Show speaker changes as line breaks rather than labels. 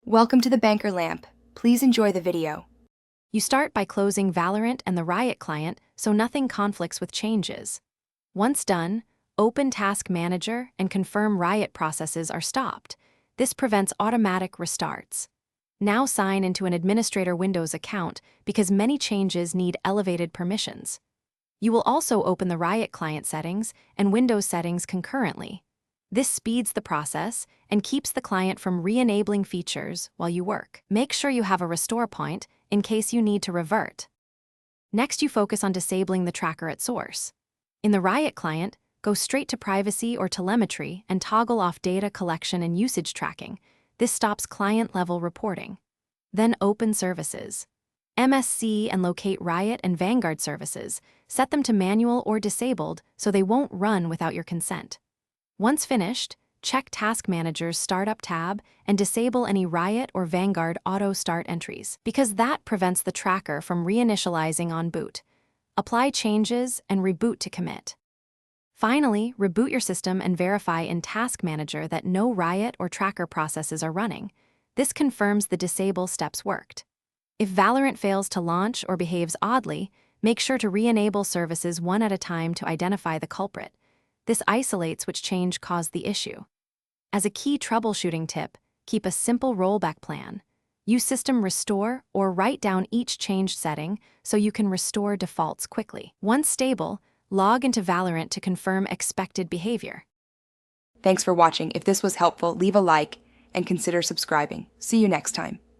Welcome to the Banker Lamp. Please enjoy the video.
You start by closing Valorant and the Riot client so nothing conflicts with changes. Once done, open Task Manager and confirm Riot processes are stopped. This prevents automatic restarts. Now sign into an Administrator Windows account because many changes need elevated permissions. You will also open the Riot client settings and Windows settings concurrently. This speeds the process and keeps the client from re-enabling features while you work. Make sure you have a restore point in case you need to revert. Next, you focus on disabling the tracker at source. In the Riot client, go straight to Privacy or Telemetry and toggle off data collection and usage tracking. This stops client-level reporting. Then open Services. MSC and locate Riot and Vanguard services. Set them to manual or disabled so they won't run without your consent. Once finished, check Task Manager's Startup tab and disable any Riot or Vanguard auto-start entries, because that prevents the tracker from reinitializing on boot. Apply changes and reboot to commit. Finally, reboot your system and verify in Task Manager that no Riot or tracker processes are running. This confirms the disable steps worked. If Valorant fails to launch or behaves oddly, make sure to re-enable services one at a time to identify the culprit. This isolates which change caused the issue. As a key troubleshooting tip, keep a simple rollback plan. Use System Restore or write down each changed setting so you can restore defaults quickly. Once stable, log into Valorant to confirm expected behavior.
Thanks for watching. If this was helpful, leave a like and consider subscribing. See you next time.